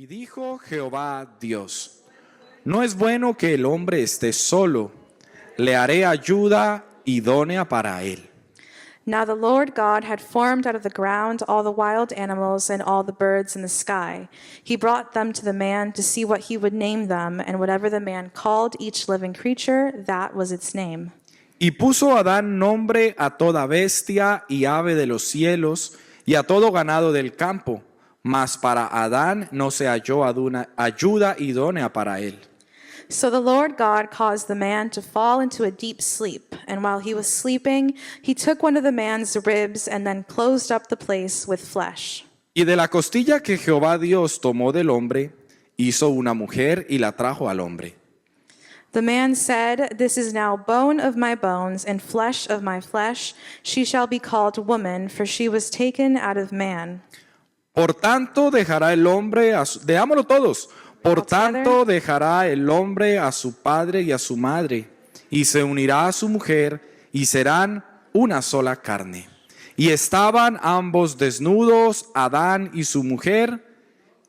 Y dijo Jehová Dios, no es bueno que el hombre esté solo, le haré ayuda idónea para él. Now the Lord God had formed out of the ground all the wild animals and all the birds in the sky. He brought them to the man to see what he would name them, and whatever the man called each living creature, that was its name. Y puso Adán nombre a toda bestia y ave de los cielos y a todo ganado del campo, mas para Adán no se halló ayuda idónea para él. So the Lord God caused the man to fall into a deep sleep, and while he was sleeping, he took one of the man's ribs and then closed up the place with flesh. Y de la costilla que Jehová Dios tomó del hombre, hizo una mujer y la trajo al hombre. The man said, "This is now bone of my bones and flesh of my flesh. She shall be called woman, for she was taken out of man." Por tanto dejará el hombre, leámoslo todos. Por tanto dejará el hombre a su padre y a su madre, y se unirá a su mujer, y serán una sola carne. Y estaban ambos desnudos, Adán y su mujer,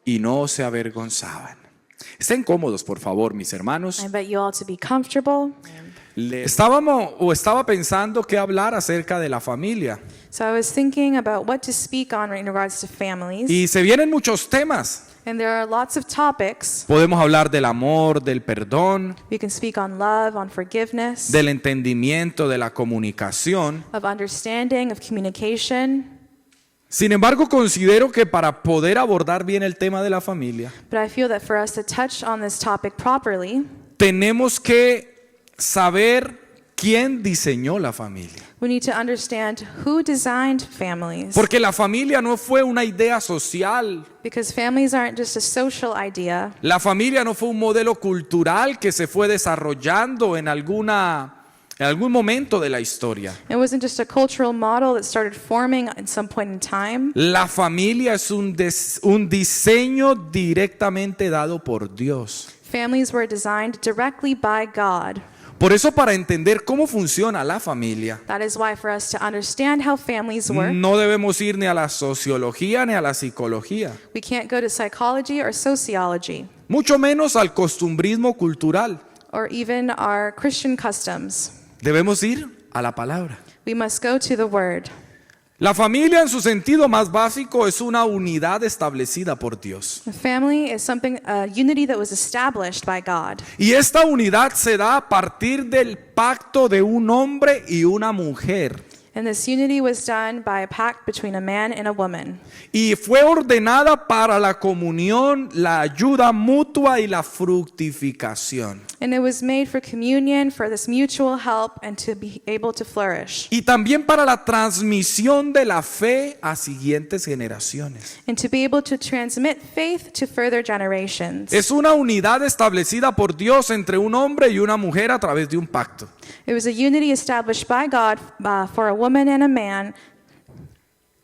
y no se avergonzaban. Estén cómodos, por favor, mis hermanos. I bet you all to be comfortable. Estaba pensando qué hablar acerca de la familia. So I was thinking about what to speak on in regards to families. Y se vienen muchos temas. And there are lots of topics. Podemos hablar del amor, del perdón, We can speak on love, on forgiveness, del entendimiento, de la comunicación. of understanding, of communication. Sin embargo, considero que para poder abordar bien el tema de la familia, But I feel that for us to touch on this topic properly, tenemos que saber quién diseñó la familia. we need to understand who designed families. Porque la familia no fue una idea social. Because families aren't just a social idea. La familia no fue un modelo cultural que se fue desarrollando en algún momento de la historia. It wasn't just a cultural model that started forming at some point in time. La familia es un diseño directamente dado por Dios. Families were designed directly by God. Por eso, para entender cómo funciona la familia, That is why for us to understand how families work, no debemos ir ni a la sociología ni a la psicología, we can't go to psychology or sociology, mucho menos al costumbrismo cultural. or even our Christian customs. Debemos ir a la palabra. We must go to the Word. La familia en su sentido más básico es una unidad establecida por Dios. A family is something, a unity that was established by God. Y esta unidad se da a partir del pacto de un hombre y una mujer. And this unity was done by a pact between a man and a woman. Y fue ordenada para la comunión, la ayuda mutua y la fructificación. And it was made for communion, for this mutual help, and to be able to flourish. Y también para la transmisión de la fe a siguientes generaciones. And to be able to transmit faith to further generations. Es una unidad establecida por Dios entre un hombre y una mujer a través de un pacto. It was a unity established by God for a woman and a man,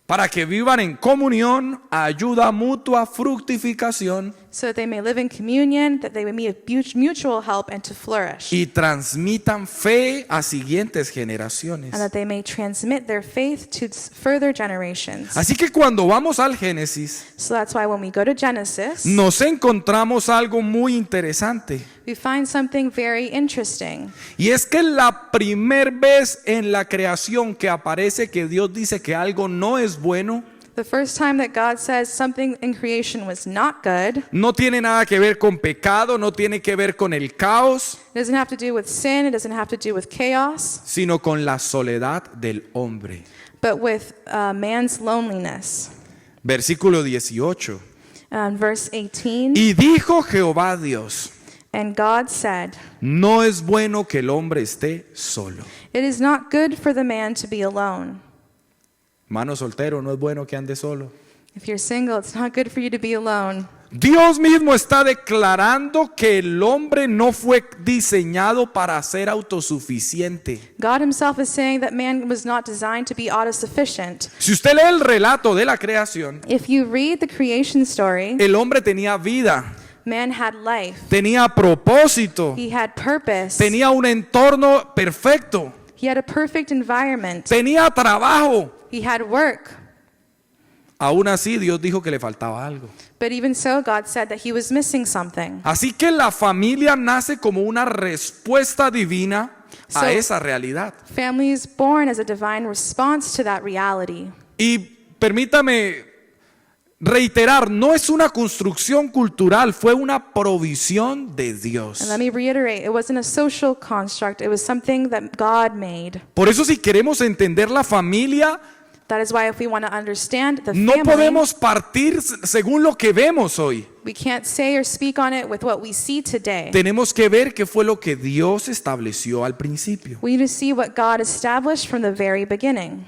Para que vivan en comunión, ayuda mutua, fructificación so that they may live in communion, that they may be mutual help, and to flourish. y transmitan fe a siguientes generaciones. And that they may transmit their faith to further generations. Así que cuando vamos al Génesis, So that's why when we go to Genesis, nos encontramos algo muy interesante. we find something very interesting. Y es que la primera vez en la creación que aparece que Dios dice que algo no es bueno, The first time that God says something in creation was not good, no tiene nada que ver con pecado, no tiene que ver con el caos, it doesn't have to do with sin, it doesn't have to do with chaos, sino con la soledad del hombre. but with man's loneliness. Versículo 18. Verse 18, Y dijo Jehová Dios, and God said, no es bueno que el hombre esté solo. "It is not good for the man to be alone." Hermano soltero, no es bueno que ande solo. If you're single, it's not good for you to be alone. Dios mismo está declarando que el hombre no fue diseñado para ser autosuficiente. God himself is saying that man was not designed to be autosufficient. Si usted lee el relato de la creación, If you read the creation story, el hombre tenía vida, man had life. tenía propósito, He had purpose. tenía un entorno perfecto, He had a perfect environment. tenía trabajo. He had work. Aún así, Dios dijo que le faltaba algo. But even so, God said that he was missing something. Así que la familia nace como una respuesta divina a So- esa realidad. Family is born as a divine response to that reality. Y permítame reiterar, no es una construcción cultural, fue una provisión de Dios. And let me reiterate, it wasn't a social construct, it was something that God made. Por eso, si queremos entender la familia, That is why if we want to understand the no family, podemos partir según lo que vemos hoy. we can't say or speak on it with what we see today. Tenemos que ver qué fue lo que Dios estableció al principio. We need to see what God established from the very beginning.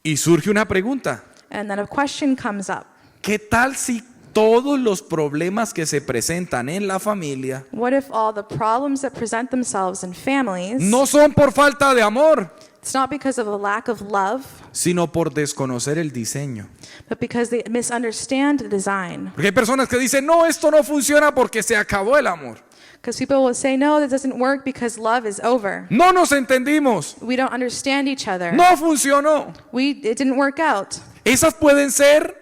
Y surge una pregunta. And then a question comes up. ¿Qué tal si todos los problemas que se presentan en la familia What if all the problems that present themselves in families, no son por falta de amor, it's not because of a lack of love, sino por desconocer el diseño? but because they misunderstand the design? Porque hay personas que dicen, no, esto no funciona porque se acabó el amor. Because people will say, no, that doesn't work because love is over. No nos entendimos. We don't understand each other. No funcionó. It didn't work out. Esas pueden ser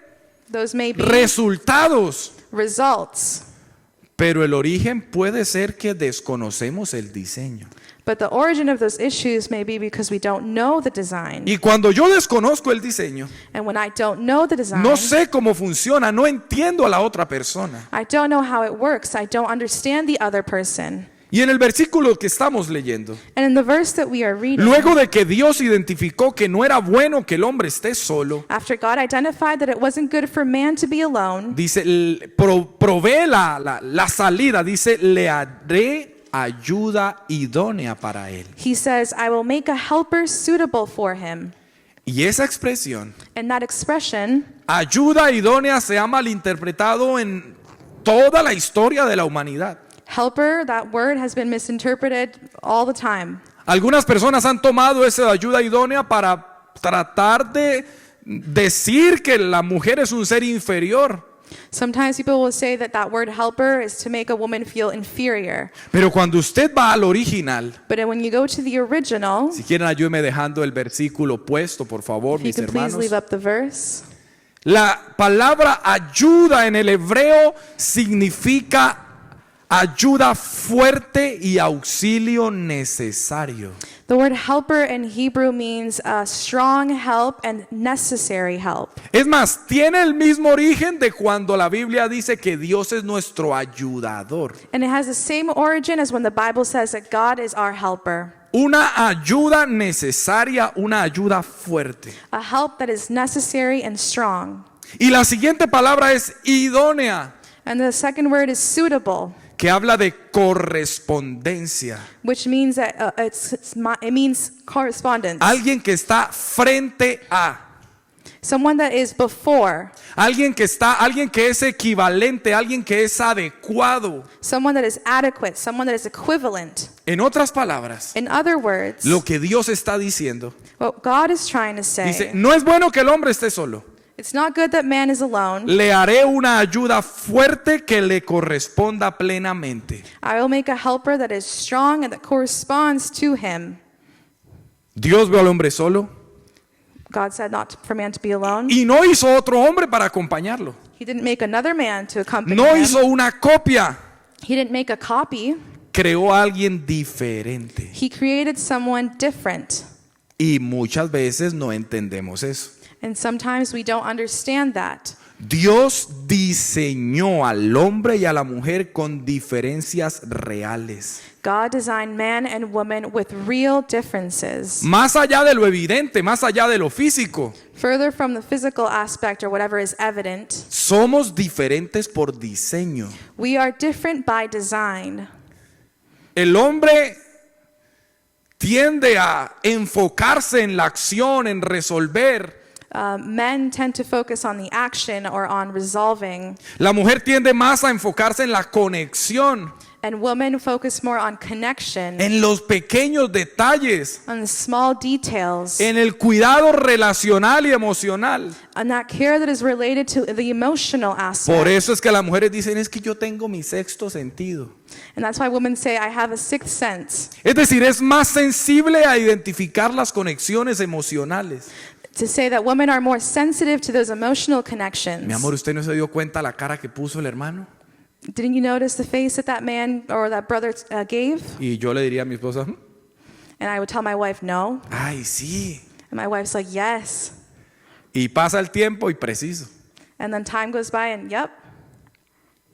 Those may be resultados, results. pero el origen puede ser que desconocemos el diseño. But the origin of those issues may be because we don't know the design. Y cuando yo desconozco el diseño, And when I don't know the design, no sé cómo funciona, no entiendo a la otra persona. I don't know how it works. I don't understand the other person. Y en el versículo que estamos leyendo, And in the verse that we are reading, luego de que Dios identificó que no era bueno que el hombre esté solo, after God identified that it wasn't good for man to be alone, dice, provee la salida, dice, le haré ayuda idónea para él. he says, I will make a helper suitable for him. Y esa expresión, And that expression, ayuda idónea, se ha malinterpretado en toda la historia de la humanidad. helper, that word has been misinterpreted all the time. Algunas personas han tomado esa ayuda idónea para tratar de decir que la mujer es un ser inferior. Sometimes people will say that that word helper is to make a woman feel inferior. Pero cuando usted va al original, But when you go to the original, si quieren ayúdenme dejando el versículo puesto, por favor, if you mis can please hermanos. leave up the verse. La palabra ayuda en el hebreo significa ayuda fuerte y auxilio necesario. The word helper in Hebrew means strong help and necessary help. Es más, tiene el mismo origen de cuando la Biblia dice que Dios es nuestro ayudador. And it has the same origin as when the Bible says that God is our helper. Una ayuda necesaria, una ayuda fuerte. A help that is necessary and strong. Y la siguiente palabra es idónea, And the second word is suitable, que habla de correspondencia. which means that it means correspondence. Alguien que está frente a, Someone that is before, alguien que es equivalente, alguien que es adecuado. someone that is adequate, someone that is equivalent. En otras palabras, In other words, lo que Dios está diciendo, what God is trying to say, dice, no es bueno que el hombre esté solo. it's not good that man is alone. Le haré una ayuda fuerte que le corresponda plenamente. I will make a helper that is strong and that corresponds to him. Dios vio al hombre solo God said not for man to be alone. y no hizo otro hombre para acompañarlo. He didn't make another man to accompany No him. hizo una copia. He didn't make a copy. Creó a alguien diferente. He created someone different. Y muchas veces no entendemos eso. And sometimes we don't understand that. Dios diseñó al hombre y a la mujer con diferencias reales. God designed man and woman with real differences. Más allá de lo evidente, más allá de lo físico, Further from the physical aspect or whatever is evident, somos diferentes por diseño. we are different by design. El hombre tiende a enfocarse en la acción, en resolver. Men tend to focus on the action or on resolving, La mujer tiende más a enfocarse en la conexión, and women focus more on connection, en los pequeños detalles, on the small details, en el cuidado relacional y emocional. on that care that is related to the emotional Por aspect. eso es que las mujeres dicen, es que yo tengo mi sexto sentido. And that's why women say, I have a sixth sense. Es decir, es más sensible a identificar las conexiones emocionales. to say that women are more sensitive to those emotional connections. Mi amor, ¿usted no se dio cuenta la cara que puso el hermano? Didn't you notice the face that that man or that brother gave? Y yo le diría a mi esposa, And I would tell my wife, no. ay, sí. And my wife's like, yes. Y pasa el tiempo y preciso. And then time goes by and, yep,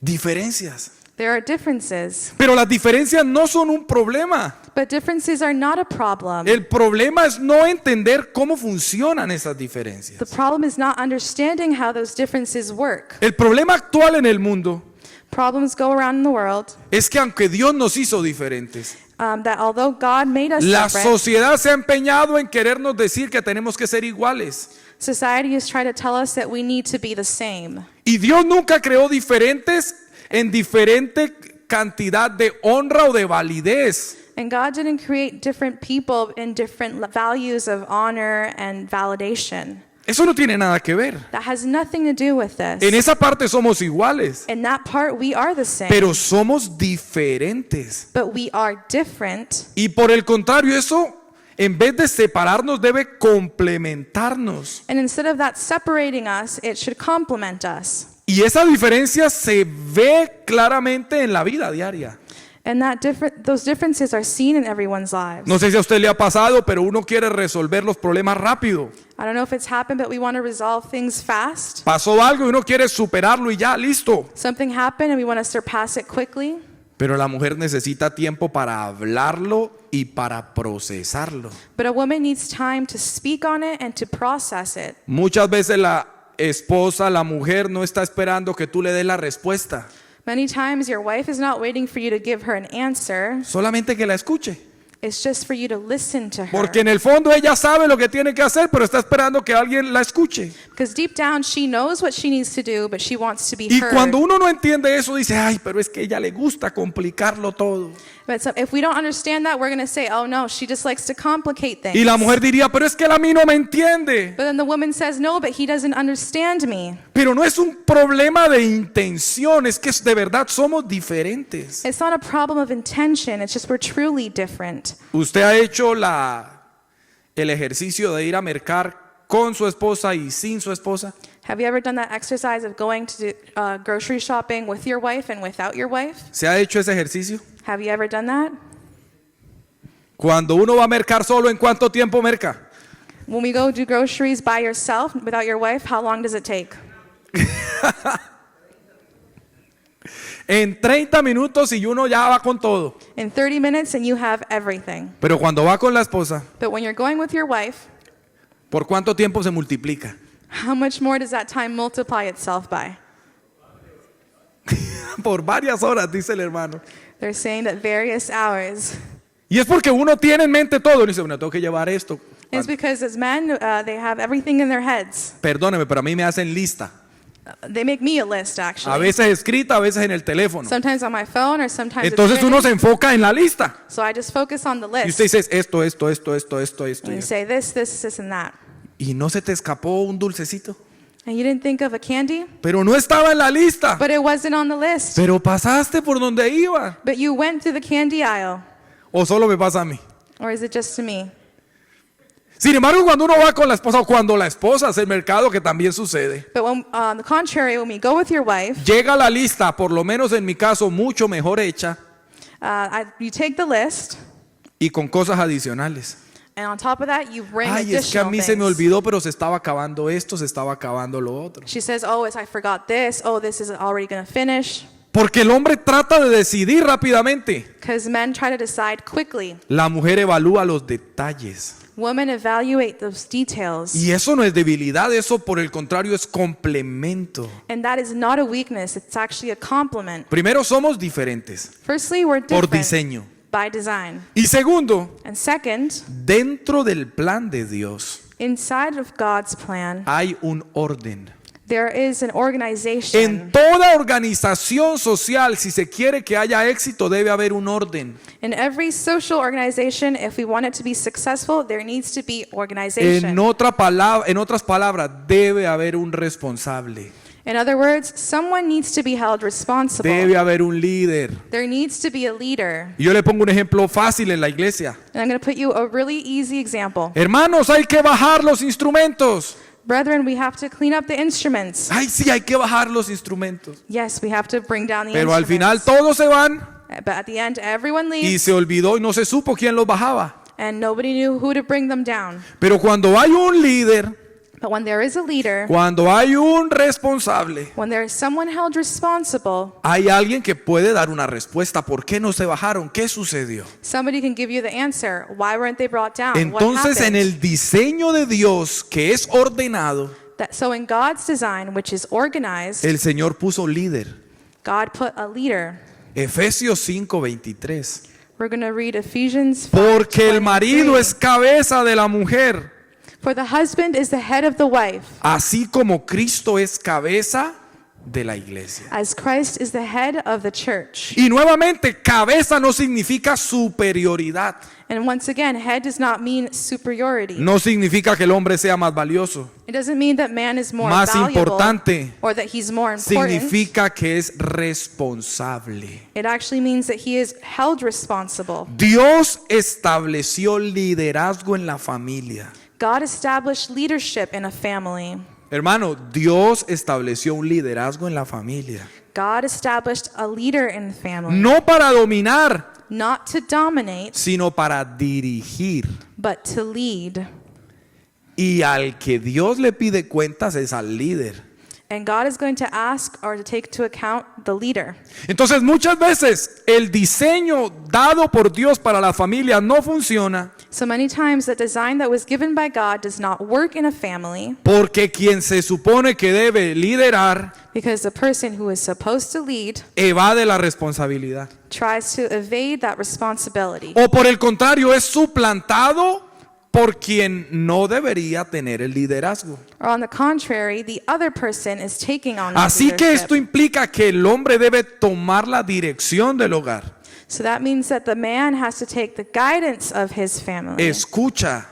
Diferencias. there are differences. Pero las diferencias no son un problema. But differences are not a problem. El problema es no entender cómo funcionan esas diferencias. The problem is not understanding how those differences work. El problema actual en el mundo Problems go around in the world es que aunque Dios nos hizo diferentes, that although God made us la different, sociedad se ha empeñado en querernos decir que tenemos que ser iguales. society is trying to tell us that we need to be the same. Y Dios nunca creó diferentes en diferente cantidad de honra o de validez. And God didn't create different people in different values of honor and validation. Eso no tiene nada que ver. That has nothing to do with En this. esa parte somos iguales, In that part, we are the same. pero somos diferentes. But we are different. Y por el contrario, eso en vez de separarnos debe complementarnos. And instead of that separating us, it should complement us. Y esa diferencia se ve claramente en la vida diaria. And those differences are seen in everyone's lives. No sé si a usted le ha pasado, pero uno quiere resolver los problemas rápido. I don't know if it's happened, but we want to resolve things fast. Pasó algo y uno quiere superarlo y ya, listo. Something happened and we want to surpass it quickly. Pero la mujer necesita tiempo para hablarlo y para procesarlo. But a woman needs time to speak on it and to process it. Muchas veces la esposa, la mujer, no está esperando que tú le des la respuesta, Many times your wife is not waiting for you to give her an answer. solamente que la escuche. It's just for you to listen to her. Porque en el fondo ella sabe lo que tiene que hacer, pero está esperando que alguien la escuche. Because deep down she knows what she needs to do, but she wants to be Y heard. cuando uno no entiende eso, dice, ay, pero es que a ella le gusta complicarlo todo. But so if we don't understand that, we're going to say, oh no, she just likes to complicate things. Y la mujer diría, pero es que él a mí no me entiende. But then the woman says, no, but he doesn't understand me. Pero no es un problema de intención, es que de verdad somos diferentes. It's not a problem of intention, it's just we're truly different. ¿Usted ha hecho el ejercicio de ir a mercar con su esposa y sin su esposa? Have you ever done that exercise of going to do, grocery shopping with your wife and without your wife? ¿Se ha hecho ese ejercicio? Have you ever done that? Cuando uno va a mercar solo, ¿en cuánto tiempo merca? When we go do groceries by yourself, without your wife, how long does it take? En 30 minutos y uno ya va con todo. In 30 minutes and you have everything. Pero cuando va con la esposa, But when you're going with your wife, ¿por cuánto tiempo se multiplica? how much more does that time multiply itself by? Por varias horas, dice el hermano. They're saying that various hours. Y es porque uno tiene en mente todo. Y dice, bueno, tengo que llevar esto. It's because as men, they have everything in their heads. Perdóneme, pero a mí me hacen lista. They make me a list, A actually. veces escrita, a veces en el teléfono. Sometimes on my phone or sometimes it's Entonces uno se written. enfoca en la lista. So I just focus on the Y list. usted dice esto, esto, esto, esto, esto, esto. And you say this, and that. Y no se te escapó un dulcecito. And you didn't think of a candy, Pero no estaba en la lista. but it wasn't on the list. Pero pasaste por donde iba. But you went through the candy aisle. O solo me pasa a mí. Or is it just to me? Sin embargo, cuando uno va con la esposa o cuando la esposa hace el mercado, que también sucede, But when, on the contrary, when we go with your wife, llega la lista, por lo menos en mi caso, mucho mejor hecha you take the list, y con cosas adicionales. and on top of that, you bring Ay, es que a additional mí se me things. olvidó, pero se estaba acabando esto, se estaba acabando lo otro. She says, I forgot this. Oh, this is already going to finish. Porque el hombre trata de decidir rápidamente. Because men try to decide quickly. La mujer evalúa los detalles. Women evaluate those details. Y eso no es debilidad, eso por el contrario es complemento. And that is not a weakness. It's actually a compliment. Primero, somos diferentes Firstly, we're por different diseño. by design. Y segundo, And second, dentro del plan de Dios inside of God's plan, hay un orden. there is an En organization. toda organización social, si se quiere que haya éxito, debe haber un orden. In every social organization, if we want it to be successful, there needs to be organization. En otras palabras, debe haber un responsable. In other words, someone needs to be held responsible. Debe haber un líder. There needs to be a leader. Y yo le pongo un ejemplo fácil en la iglesia. And I'm going to put you a really easy example. Hermanos, hay que bajar los instrumentos. Brethren, we have to clean up the instruments. Ay, sí, hay que bajar los instrumentos. Yes, we have to bring down the Pero al final instruments. todos se van But at the end, everyone y leaves, se olvidó y no se supo quién los bajaba. and nobody knew who to bring them down. Pero cuando hay un líder, But when there is a leader, cuando hay un responsable, when there is someone held responsible, hay alguien que puede dar una respuesta. ¿Por qué no se bajaron? ¿Qué sucedió? somebody can give you the answer. Why weren't they brought down? Entonces, What en happened? el diseño de Dios que es ordenado, So in God's design, which is organized, el Señor puso líder. God put a leader. Efesios 5:23. We're going to read Ephesians 5:23. Porque el marido es cabeza de la mujer, For the husband is the head of the wife, así como Cristo es cabeza de la iglesia. as Christ is the head of the church. Y nuevamente, cabeza no significa superioridad. And once again, head does not mean superiority. No significa que el hombre sea más valioso. It doesn't mean that man is more Más valuable importante. or that he's more important. Significa que es responsable. It actually means that he is held responsible. Dios estableció liderazgo en la familia. God established leadership in a family. Hermano, Dios estableció un liderazgo en la familia. God established a leader in the family, No para dominar, not to dominate, sino para dirigir. but to lead. Y al que Dios le pide cuentas es al líder. And God is going to ask or to take into account the leader. Entonces muchas veces el diseño dado por Dios para la familia no funciona So many times the design that was given by God does not work in a family porque quien se supone que debe liderar because the person who is supposed to lead evade la responsabilidad. tries to evade that responsibility. O por el contrario es suplantado por quien no debería tener el liderazgo. Or on the contrary, the other person is taking on the Así que leadership. esto implica que el hombre debe tomar la dirección del hogar. So that means that the man has to take the guidance of his family. Escucha,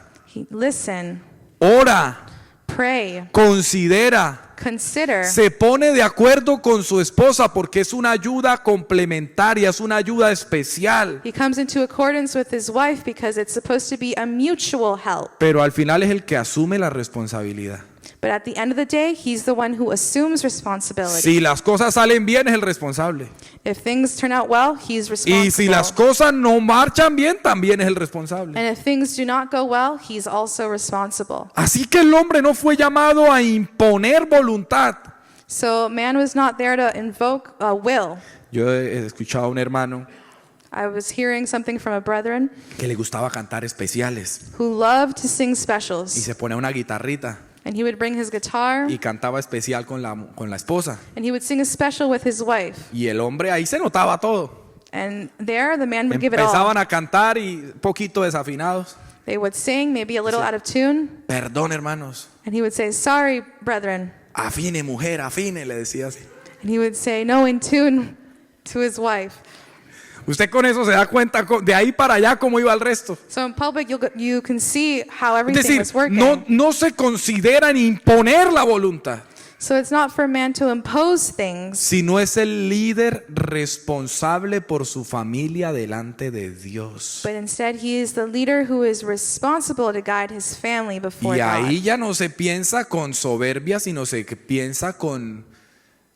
Listen, ora, pray, considera, consider. se pone de acuerdo con su esposa porque es una ayuda complementaria, es una ayuda especial. He comes into accordance with his wife because it's supposed to be a mutual help. Pero al final es el que asume la responsabilidad. But at the end of the day, he's the one who assumes responsibility. Si las cosas salen bien, es el responsable. If things turn out well, he's responsible. Y si las cosas no marchan bien, también es el responsable. And if things do not go well, he's also responsible. Así que el hombre no fue llamado a imponer voluntad. So man was not there to invoke a will. Yo he escuchado a un hermano I was hearing something from a brethren que le gustaba cantar especiales who loved to sing y specials. se ponía una guitarrita And he would bring his guitar y cantaba especial con la esposa. and he would sing a special with his wife. Y el hombre ahí se notaba todo. And there the man would give it all. Empezaban a cantar y poquito desafinados. They would sing, maybe a little out of tune. Perdón, hermanos. And he would say, sorry, brethren. Afine, mujer, afine, le decía así. And he would say, no, in tune to his wife. Usted con eso se da cuenta de ahí para allá cómo iba el resto. So in public, you can see how Es everything decir, was working. no se consideran imponer la voluntad, So it's not for man to impose things, sino es el líder responsable por su familia delante de Dios. but instead he is the leader who is responsible to guide his family before Y ahí God. ya no se piensa con soberbia, sino se piensa con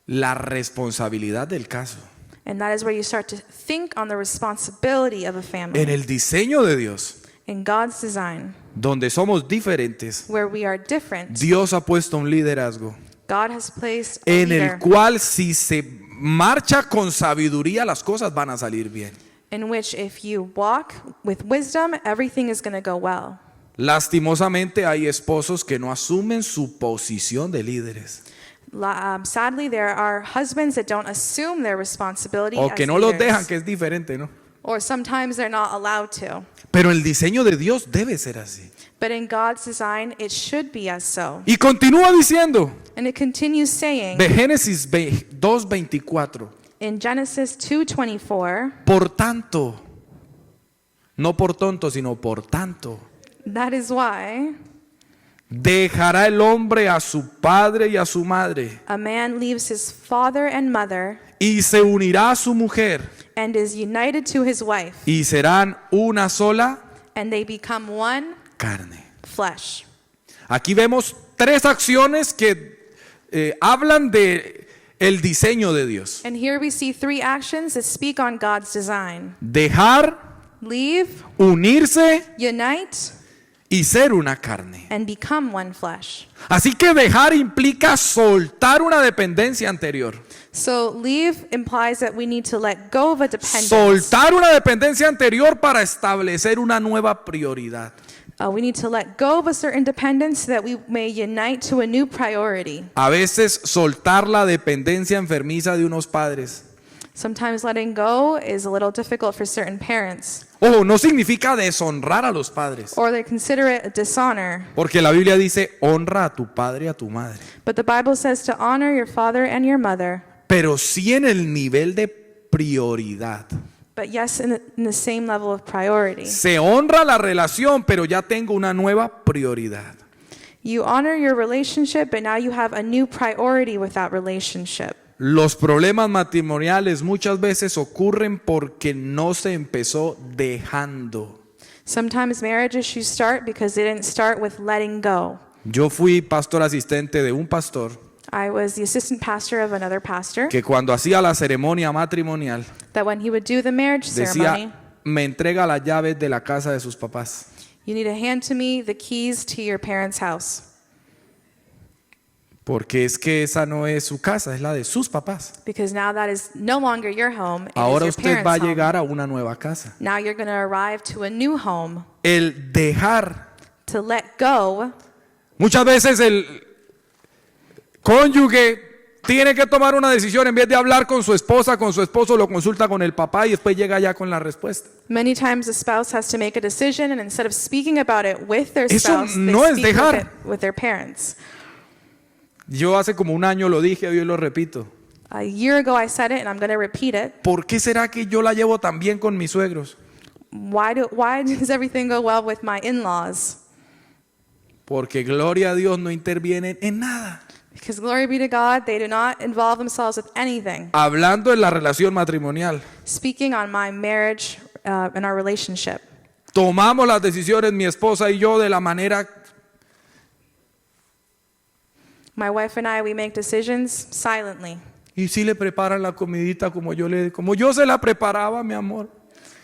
la responsabilidad del caso. And that is where you start to think on the responsibility of a family. En el diseño de Dios, In God's design, donde somos diferentes, where we are different, Dios ha puesto un liderazgo God has placed a en leader el cual si se marcha con sabiduría las cosas van a salir bien. in which if you walk with wisdom, everything is going to go well. Lastimosamente hay esposos que no asumen su posición de líderes Sadly, there are husbands that don't assume their responsibility o as que no los leaders. dejan, que es diferente, ¿no? Or sometimes they're not allowed to. Pero el diseño de Dios debe ser así. But in God's design, it should be as so. Y continúa diciendo And it continues saying de Génesis 2:24, in Genesis 2:24, por tanto, no por tonto, sino por tanto, that is why Dejará el hombre a su padre y a su madre, A man leaves his father and mother y se unirá a su mujer, and is united to his wife, y serán una sola and they become one carne. flesh. Aquí vemos tres acciones que hablan de el diseño de Dios. And here we see three actions that speak on God's design. Dejar, Leave, unirse unite, y ser una carne. and become one flesh. Así que dejar implica soltar una dependencia anterior. So leave implies that we need to let go of a dependence. Soltar una dependencia anterior para establecer una nueva prioridad. We need to let go of a certain dependence so that we may unite to a new priority. A veces soltar la dependencia enfermiza de unos padres. Sometimes letting go is a little difficult for certain parents, Ojo, no significa deshonrar a los padres. or they consider it a dishonor. Porque la Biblia dice, honra a tu padre y a tu madre. But the Bible says to honor your father and your mother, Pero sí en el nivel de prioridad. but yes, in the same level of priority. Se honra la relación, pero ya tengo una nueva prioridad. You honor your relationship, but now you have a new priority with that relationship. Los problemas matrimoniales muchas veces ocurren porque no se empezó dejando. Sometimes marriage issues start because they didn't start with letting go. Yo fui pastor asistente de un pastor I was the assistant pastor of another pastor que cuando hacía la ceremonia matrimonial that when he would do the marriage ceremony, decía, me entrega las llaves de la casa de sus papás. you need to hand to me the keys to your parents' house. Porque es que esa no es su casa, es la de sus papás. Because now that is no longer your home, it Ahora is your usted va a parents' home. llegar a una nueva casa. Now you're going to arrive to a new home. El dejar. To let go, Muchas veces el cónyuge tiene que tomar una decisión, en vez de hablar con su esposa, con su esposo, lo consulta con el papá y después llega ya con la respuesta. many times the spouse has to make a decision, and instead of speaking about it with their Eso spouse, they no es speak dejar. with it with their parents. Yo hace como un año lo dije, hoy lo repito. A year ago I said it, and I'm going to repeat it. ¿Por qué será que yo la llevo tan bien con mis suegros? Why does everything go well with my in-laws? Porque gloria a Dios no intervienen en nada. Because glory be to God, they do not involve themselves with anything. Hablando en la relación matrimonial, Speaking on my marriage and our relationship, tomamos las decisiones mi esposa y yo de la manera my wife and I, we make decisions silently. y si le preparan la comidita como yo se la preparaba, mi amor.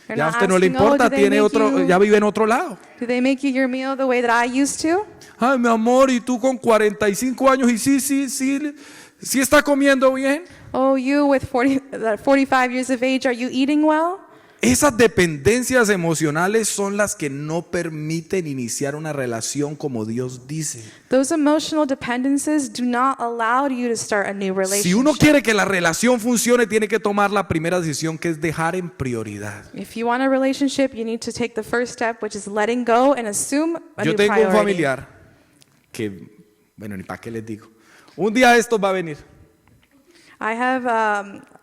They're Ya a not usted no le asking, importa, do they tiene make otro, you- ya vive en otro lado. Do they make you your meal the way that I used to? Ay, mi amor, y tú con 45 años y sí está comiendo bien. Oh, you with 45 years of age, are you eating well? Esas dependencias emocionales son las que no permiten iniciar una relación como Dios dice. Those emotional dependencies do not allow you to start a new Si uno relationship. quiere que la relación funcione, tiene que tomar la primera decisión, que es dejar en prioridad. If you want a relationship, you need to take the first step, which is letting go and assume a Yo new tengo un priority. familiar que, bueno, ni para qué les digo. Un día esto va a venir. I have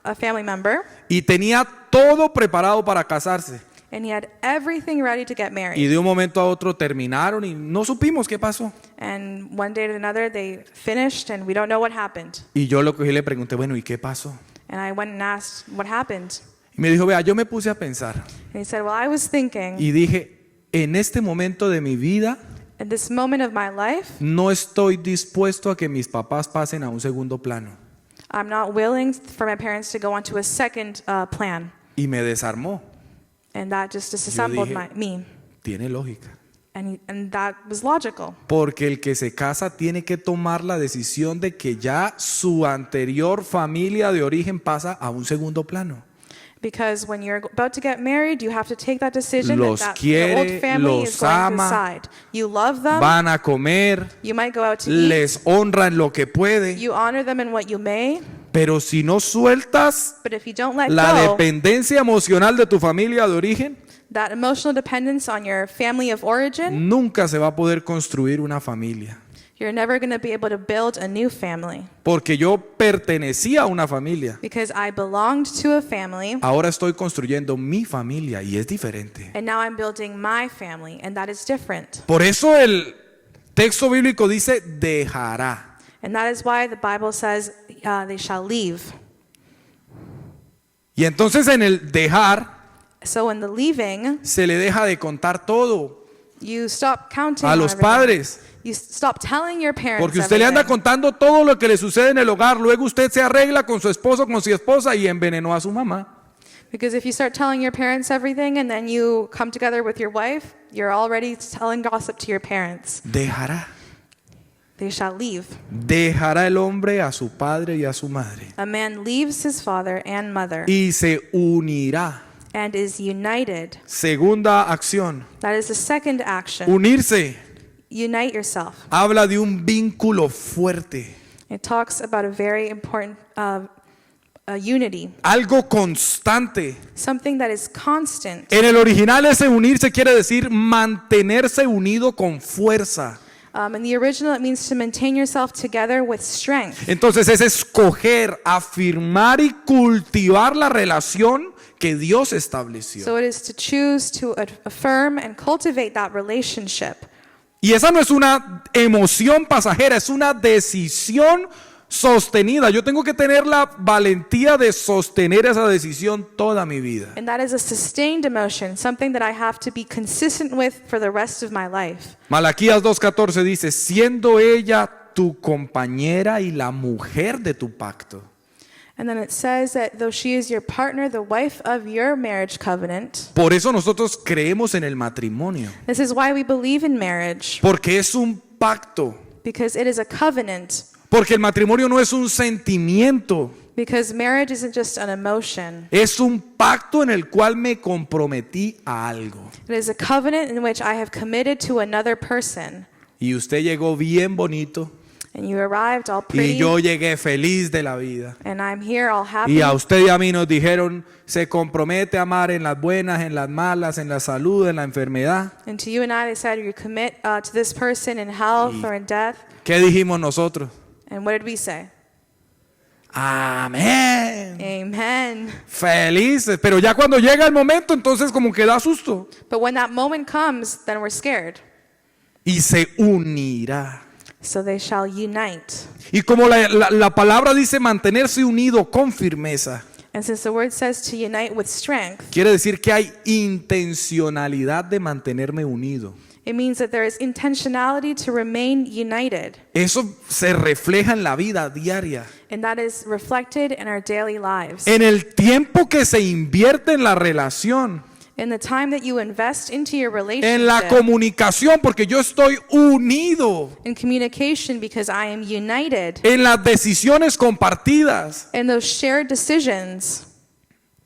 a family member, Y tenía todo preparado para casarse. and he had everything ready to get married. Y de un momento a otro terminaron y no supimos qué pasó. And one day to another, they finished, and we don't know what happened. Y yo lo cogí y le pregunté, bueno, ¿y qué pasó? And I went and asked what happened. Y me dijo, vea, yo me puse a pensar And he said, well, I was thinking, y dije, en este momento de mi vida at this moment of my life, no estoy dispuesto a que mis papás pasen a un segundo plano. I'm not willing for my parents to go on to a second plan. Y me desarmó. And that just disassembled dije- me. Tiene lógica. And that was logical. Porque el que se casa tiene que tomar la decisión de que ya su anterior familia de origen pasa a un segundo plano. Because when you're about to get married, you have to take that decision Los that quiere, your old family is los going to ama, decide. You love them, Van a comer, you might go out to eat, les honra en lo que puede. you honor them in what you may, Pero si no sueltas but if you don't let la go, dependencia emocional de tu familia de origen, that emotional dependence on your family of origin, nunca se va a poder construir una familia. you're never going to be able to build a new family. Porque yo pertenecía a una familia. Because I belonged to a family, Ahora estoy construyendo mi familia y es diferente. and now I'm building my family, and that is different. Por eso el texto bíblico dice dejará. And that is why the Bible says they shall leave. Y entonces en el dejar So in the leaving, se le deja de contar todo you stop counting a on los everything. padres. You stop telling your parents Porque usted le anda everything. contando todo lo que le sucede en el hogar. Luego usted se arregla con su esposo, con su esposa y envenenó a su mamá. Because if you start telling your parents everything and then you come together with your wife, you're already telling gossip to your parents. Dejará. They shall leave. Dejará el hombre a su padre y a su madre. A man leaves his father and mother Y se unirá. and is united. Segunda acción. That is the second action. Unirse Unite yourself. habla de un vínculo fuerte. It talks about a very important unity, Algo constante. something that is constant. En el original ese unirse quiere decir mantenerse unido con fuerza. In the original, it means to maintain yourself together with strength. Entonces es escoger, afirmar y cultivar la relación que Dios estableció. So it is to choose to affirm and cultivate that relationship. Y esa no es una emoción pasajera, es una decisión sostenida. Yo tengo que tener la valentía de sostener esa decisión toda mi vida. And that is a sustained emotion, something that I have to be consistent with for the rest of my life. Malaquías 2:14 dice, siendo ella tu compañera y la mujer de tu pacto. And then it says that though she is your partner, the wife of your marriage covenant. Por eso nosotros creemos en el matrimonio, This is why we believe in marriage, porque es un pacto, because it is a covenant. porque el matrimonio no es un sentimiento, Because marriage isn't just an emotion. es un pacto en el cual me comprometí a algo. It is a covenant in which I have committed to another person. Y usted llegó bien bonito And you arrived all y pretty. yo llegué feliz de la vida. And I'm here all happy. Y a usted y a mí nos dijeron, se compromete a amar en las buenas, en las malas, en la salud, en la enfermedad. And to you and I, they said, you commit to this person in health or in death. ¿Qué dijimos nosotros? And what did we say? Amén. Amen. Felices. Pero ya cuando llega el momento, entonces como que da susto. But when that moment comes, then we're scared. Y se unirá. So they shall unite. Y como la palabra dice mantenerse unido con firmeza, And since the word says to unite with strength, quiere decir que hay intencionalidad de mantenerme unido. it means that there is intentionality to remain united. Eso se refleja en la vida diaria. And that is reflected in our daily lives. En el tiempo que se invierte en la relación, In the time that you invest into your en la relationship, comunicación, porque yo estoy unido, in communication, because I am united, en las decisiones compartidas. in those shared decisions.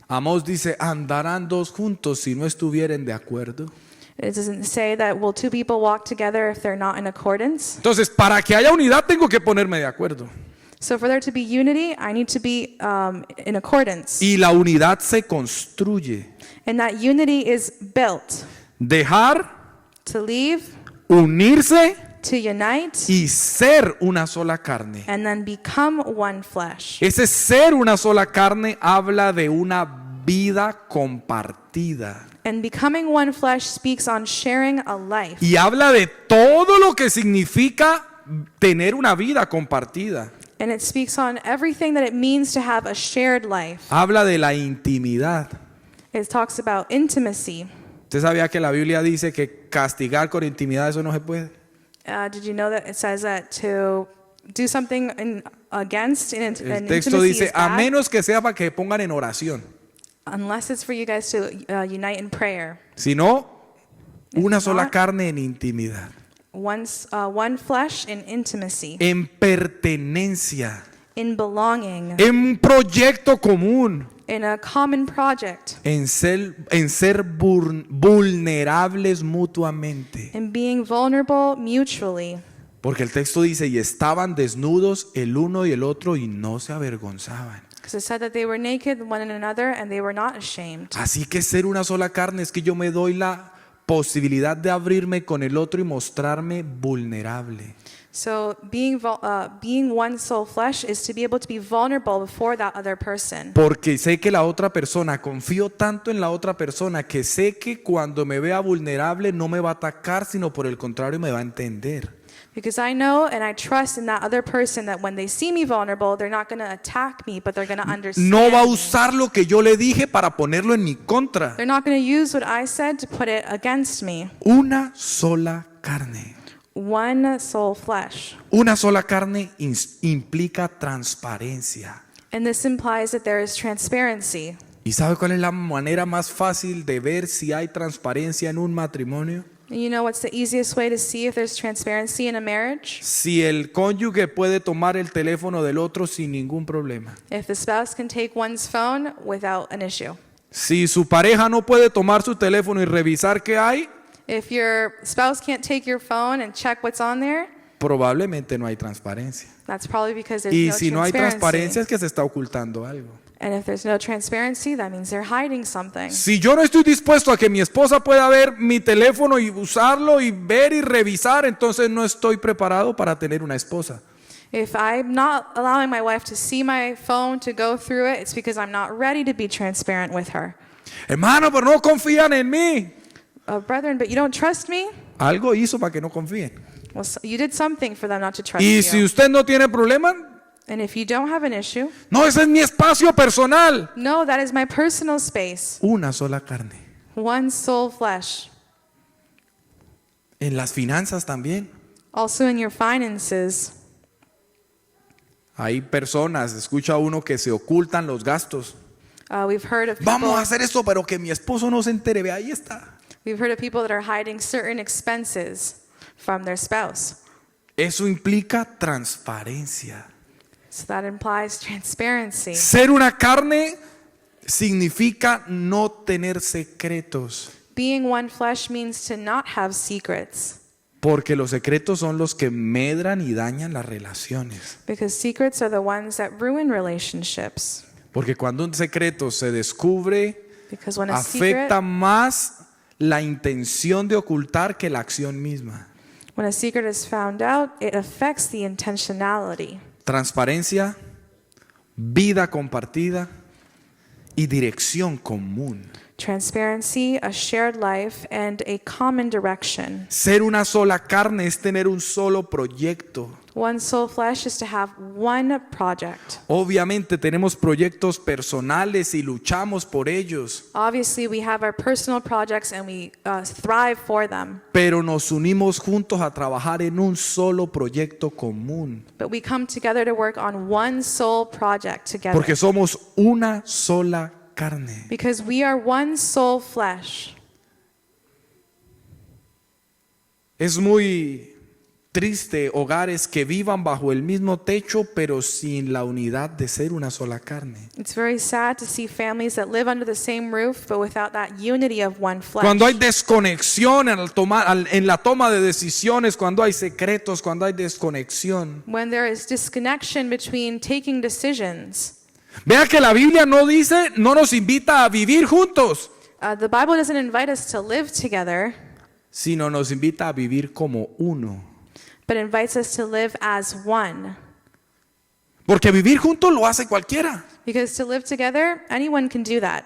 Amós dice, andarán dos juntos si no estuvieren de acuerdo. It doesn't say that will two people walk together if they're not in accordance. Entonces, para que haya unidad tengo que ponerme de acuerdo. So for there to be unity, I need to be in accordance. Y la unidad se construye. And that unity is built. Dejar, To leave, unirse to unite, y ser una sola carne. and then become one flesh. Ese ser una sola carne habla de una vida compartida. And becoming one flesh speaks on sharing a life. Y habla de todo lo que significa tener una vida compartida. And it speaks on everything that it means to have a shared life. Habla de la intimidad. It talks about intimacy. ¿Usted sabía que la Biblia dice que castigar con intimidad eso no se puede? Did you know that it says that to do something against in El intimacy texto is dice, a bad? menos que sea para que pongan en oración. Unless it's for you guys to unite in prayer. Sino, una If sola not- carne en intimidad. One flesh in intimacy, En pertenencia. in belonging, En un proyecto común. in a common project, En ser vulnerables mutuamente. in being vulnerable mutually. Porque el texto dice, y estaban desnudos el uno y el otro y no se avergonzaban. Because it said that they were naked one and another and they were not ashamed. Así que ser una sola carne es que yo me doy la posibilidad de abrirme con el otro y mostrarme vulnerable. So being one soul flesh is to be able to be vulnerable before that other person. Porque sé que la otra persona, confío tanto en la otra persona que sé que cuando me vea vulnerable no me va a atacar, sino por el contrario me va a entender. Because I know and I trust in that other person that when they see me vulnerable, they're not going to attack me, but they're going to understand No va a me. usar lo que yo le dije para ponerlo en mi contra. They're not going to use what I said to put it against me. Una sola carne. One soul flesh. Una sola carne implica transparencia. And this implies that there is transparency. ¿Y sabe cuál es la manera más fácil de ver si hay transparencia en un matrimonio? And you know what's the easiest way to see if there's transparency in a marriage? Si el cónyuge puede tomar el teléfono del otro sin ningún problema. If the spouse can take one's phone without an issue. Si su pareja no puede tomar su teléfono y revisar qué hay, If your spouse can't take your phone and check what's on there, probablemente no hay transparencia. that's probably because there's Y no si no hay transparency. transparencia es que se está ocultando algo. And if there's no transparency, that means they're hiding something. Si yo no estoy dispuesto a que mi esposa pueda ver mi teléfono y usarlo y ver y revisar, entonces no estoy preparado para tener una esposa. If I'm not allowing my wife to see my phone, to go through it, it's because I'm not ready to be transparent with her. Hermano, pero no confían en mí. Brethren, but you don't trust me? Algo hizo para que no confíen. Well, you did something for them not to trust Y you. si usted no tiene problema, And if you don't have an issue, no, ese es mi espacio personal. no, that is my personal space. Una sola carne. One soul flesh. En las finanzas también. Also in your finances. Hay personas, escucha uno que se ocultan los gastos. We've heard of people. Vamos a hacer esto, pero que mi esposo no se entere. Ve, ahí está. We've heard of people that are hiding certain expenses from their spouse. Eso implica transparencia. So that implies transparency. Ser una carne significa no tener secretos, Being one flesh means to not have secrets, porque los secretos son los que medran y dañan las relaciones. because secrets are the ones that ruin relationships. Porque cuando un secreto se descubre, Because when a secret, afecta más la intención de ocultar que la acción misma. when a secret is found out, it affects the intentionality. Transparencia, vida compartida y dirección común. Transparency, a shared life, and a common direction. Ser una sola carne es tener un solo proyecto. One soul flesh is to have one project. Obviamente tenemos proyectos personales y luchamos por ellos, Obviously, we have our personal projects and we thrive for them. pero nos unimos juntos a trabajar en un solo proyecto común, But we come together to work on one soul project together. porque somos una sola carne. Because we are one soul flesh. Es muy triste hogares que vivan bajo el mismo techo, pero sin la unidad de ser una sola carne. It's very sad to see families that live under the same roof, but without that unity of one flesh. Cuando hay desconexión en la toma de decisiones, cuando hay secretos, cuando hay desconexión. When there is disconnection between taking decisions. Vea que la Biblia no dice, no nos invita a vivir juntos, The Bible doesn't invite us to live together, sino nos invita a vivir como uno. but invites us to live as one. Porque vivir juntos lo hace cualquiera. Because to live together, anyone can do that.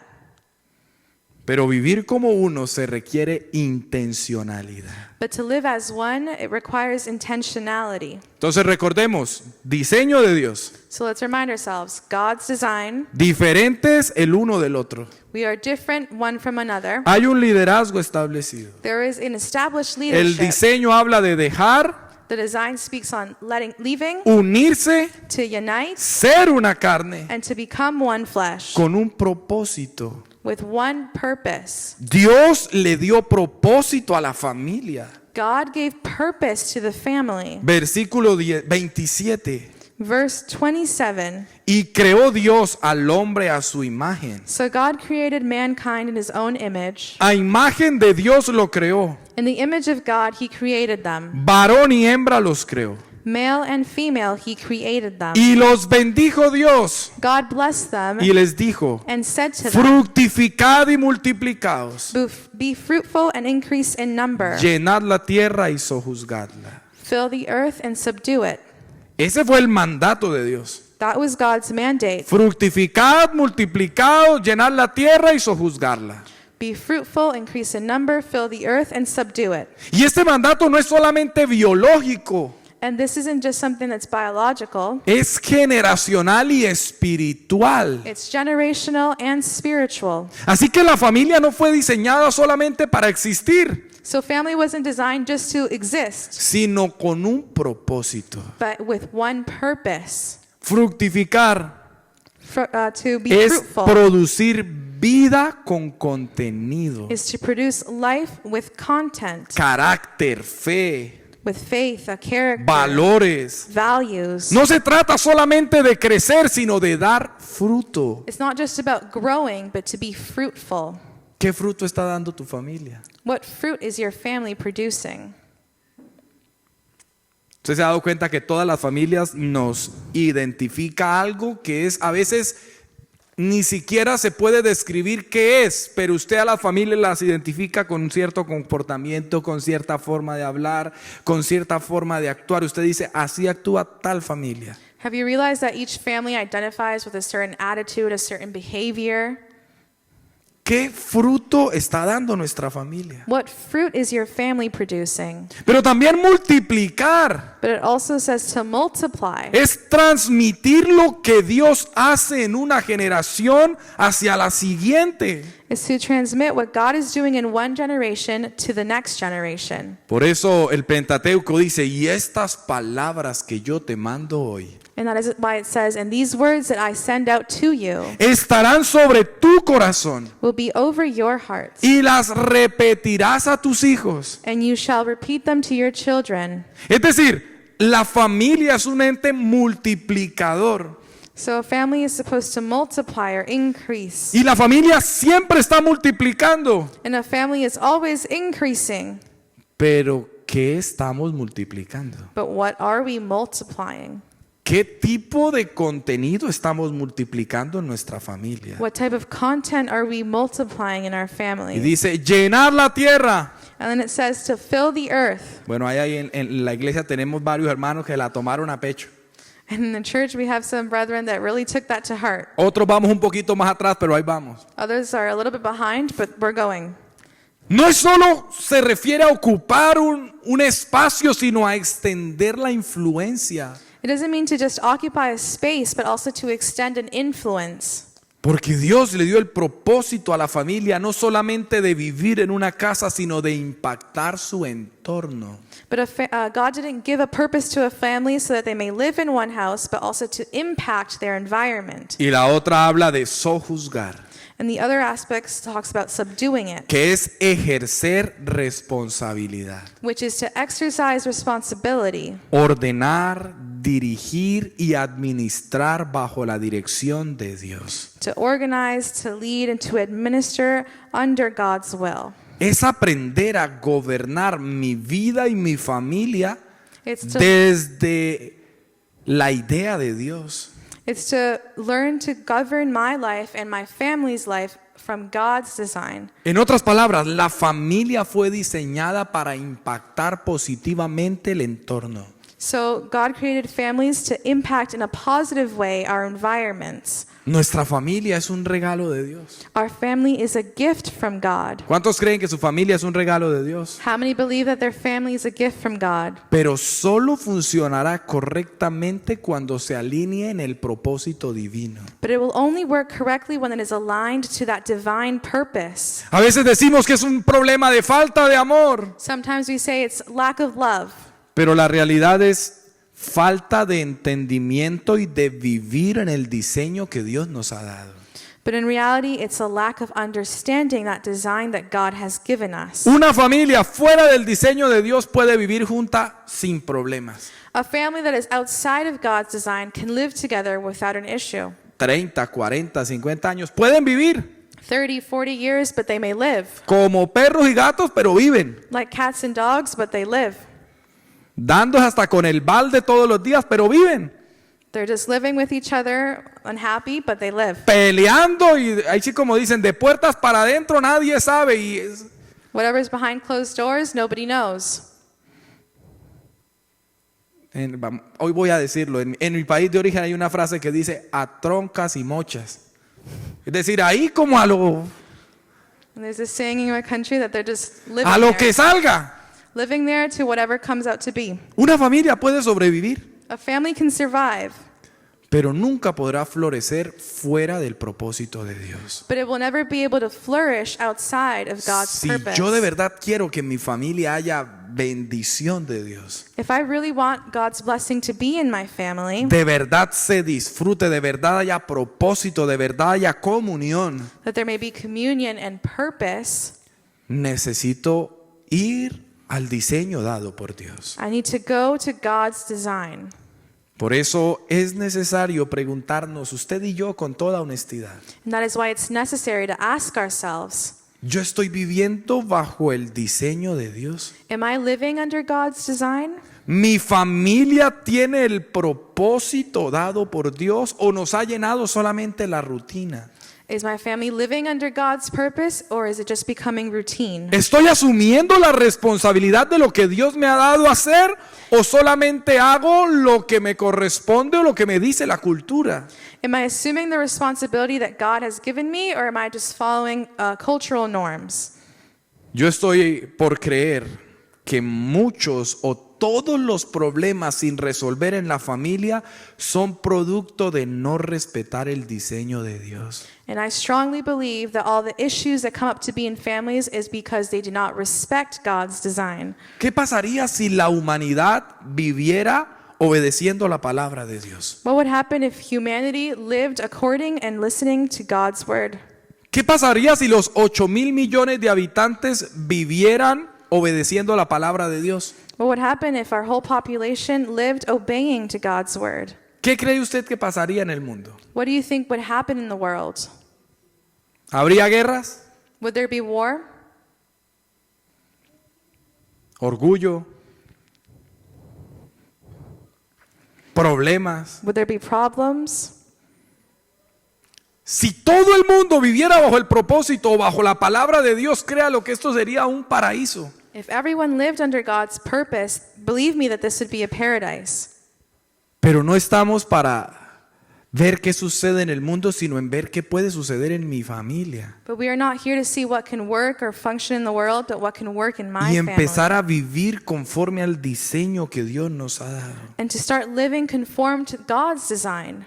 Pero vivir como uno se requiere intencionalidad. But to live as one, it requires intentionality. Entonces recordemos, diseño de Dios, So let's remind ourselves, God's design, diferentes el uno del otro. we are different one from another. Hay un liderazgo establecido. There is an established El leadership. diseño habla de dejar, The design speaks on leaving, unirse, to unite, ser una carne and to become one flesh con un propósito. with one purpose. Dios le dio propósito a la familia. God gave purpose to the family. Versículo 27. Verse 27. Y creó Dios al hombre a su imagen. So God created mankind in his own image. A imagen de Dios lo creó. In the image of God, he created them. Varón y hembra los creó. Male and female, he created them. Y los bendijo Dios. God blessed them Y les dijo, and said to them, fructificad y multiplicaos. be fruitful and increase in number. Llenad la tierra y sojuzgadla. Fill the earth and subdue it. Ese fue el mandato de Dios. That was God's mandate. Fructificad, multiplicaos, llenad la tierra y sojuzgarla. Be fruitful, increase in number, fill the earth and subdue it. Y este mandato no es solamente biológico. And this isn't just something that's biological. es generacional y espiritual. It's generational and spiritual. Así que la familia no fue diseñada solamente para existir, So family wasn't designed just to exist, sino con un propósito. but with one purpose, Fructificar to be es fruitful, producir vida con contenido, is to produce life with content, carácter, fe, with faith, a character, valores. values. No se trata solamente de crecer, sino de dar fruto. It's not just about growing, but to be fruitful. ¿Qué fruto está dando tu familia? What fruit is your family producing? ¿Usted se ha dado cuenta que todas las familias nos identifica algo que es a veces ni siquiera se puede describir qué es, pero usted a las familias las identifica con un cierto comportamiento, con cierta forma de hablar, con cierta forma de actuar? Usted dice, así actúa tal familia. Have you realized that each family identifies with a certain attitude, a certain behavior? ¿Qué fruto está dando nuestra familia? What fruit is your family producing? Pero también multiplicar. But it also says to multiply. Es transmitir lo que Dios hace en una generación hacia la siguiente. Is to transmit what God is doing in one generation to the next generation. Por eso el Pentateuco dice, y estas palabras que yo te mando hoy And that is why it says, and these words that I send out to you estarán sobre tu corazón will be over your hearts, y las repetirás a tus hijos. and you shall repeat them to your children. Es decir, la familia es un ente multiplicador. So a family is supposed to multiply or increase. Y la familia siempre está multiplicando. And a family is always increasing. Pero, ¿qué estamos multiplicando? But what are we multiplying? ¿Qué tipo de contenido estamos multiplicando en nuestra familia? What type of content are we multiplying in our Y family? dice, llenar la tierra. And then it says to fill the earth. Bueno, ahí en la iglesia tenemos varios hermanos que la tomaron a pecho. And in the church we have some brethren that really took that to heart. Otros vamos un poquito más atrás, pero ahí vamos. Others are a little bit behind, but we're going. No es solo se refiere a ocupar un espacio, sino a extender la influencia. It doesn't mean to just occupy a space, but also to extend an influence. Porque Dios le dio el propósito a la familia no solamente de vivir en una casa, sino de impactar su entorno. But God didn't give a purpose to a family so that they may live in one house, but also to impact their environment. Y la otra habla de sojuzgar, And the other aspects talks about subduing it, que es ejercer responsabilidad, which is to exercise responsibility, ordenar, dirigir y administrar bajo la dirección de Dios. to organize, to lead, and to administer under God's will. Es aprender a gobernar mi vida y mi familia It's to, desde la idea de Dios. it's to learn to govern my life and my family's life from God's design. En otras palabras, la familia fue diseñada para impactar positivamente el entorno. So God created families to impact in a positive way our environments. Nuestra familia es un regalo de Dios. Our family is a gift from God. ¿Cuántos creen que su familia es un regalo de Dios? How many believe that their family is a gift from God? Pero solo funcionará correctamente cuando se alinee en el propósito divino. But it will only work correctly when it is aligned to that divine purpose. A veces decimos que es un problema de falta de amor, Sometimes we say it's lack of love, pero la realidad es falta de entendimiento y de vivir en el diseño que Dios nos ha dado. but in reality it's a lack of understanding that design that God has given us. Una familia fuera del diseño de Dios puede vivir junta sin problemas. A family that is outside of God's design can live together without an issue. 30, 40, 50 años pueden vivir 30, 40 years, but they may live. como perros y gatos, pero viven. Like cats and dogs, but they live. Dándose hasta con el balde todos los días, pero viven. They're just living with each other, unhappy, but they live. Peleando y ahí sí como dicen, de puertas para adentro nadie sabe. Whatever's behind closed doors, nobody knows. Hoy voy a decirlo, en mi país de origen hay una frase que dice a troncas y mochas. Es decir, ahí como And there's this saying in my country that they're just living a lo there. que salga. living there to whatever comes out to be. Una familia puede sobrevivir, A family can survive, pero nunca podrá florecer fuera del propósito de Dios. but it will never be able to flourish outside of God's Si purpose. yo de verdad quiero que en mi familia haya bendición de Dios, If I really want God's blessing to be in my family, de verdad se disfrute, de verdad haya propósito, de verdad haya comunión, that there may be communion and purpose, necesito ir al diseño dado por Dios. I need to go to God's design. Por eso es necesario preguntarnos, usted y yo, con toda honestidad, And that is why it's necessary to ask ourselves, ¿yo estoy viviendo bajo el diseño de Dios? am I living under God's design? ¿Mi familia tiene el propósito dado por Dios o nos ha llenado solamente la rutina? Is my family living under God's purpose, or is it just becoming routine? ¿Estoy asumiendo la responsabilidad de lo que Dios me ha dado a hacer o solamente hago lo que me corresponde o lo que me dice la cultura? Am I assuming the responsibility that God has given me, or am I just following cultural norms? Yo estoy por creer que muchos o todos los problemas sin resolver en la familia son producto de no respetar el diseño de Dios. And I strongly believe that all the issues that come up to be in families is because they do not respect God's design. ¿Qué pasaría si la humanidad viviera obedeciendo la palabra de Dios? What would happen if humanity lived according and listening to God's word? ¿Qué pasaría si los 8,000 millones de habitantes vivieran obedeciendo la palabra de Dios? What would happen if our whole population lived obeying to God's word? ¿Qué cree usted que pasaría en el mundo? What do you think would happen in the world? ¿Habría guerras? Would there be war? ¿Orgullo? ¿Problemas? Would there be problems? Si todo el mundo viviera bajo el propósito o bajo la palabra de Dios, créalo que esto sería un paraíso. If everyone lived under God's purpose, believe me that this would be a paradise. Pero no estamos para ver qué sucede en el mundo, sino en ver qué puede suceder en mi familia. But we are not here to see what can work or function in the world, but what can work in my Y family. empezar a vivir conforme al diseño que Dios nos ha dado. And to start living conform to God's design.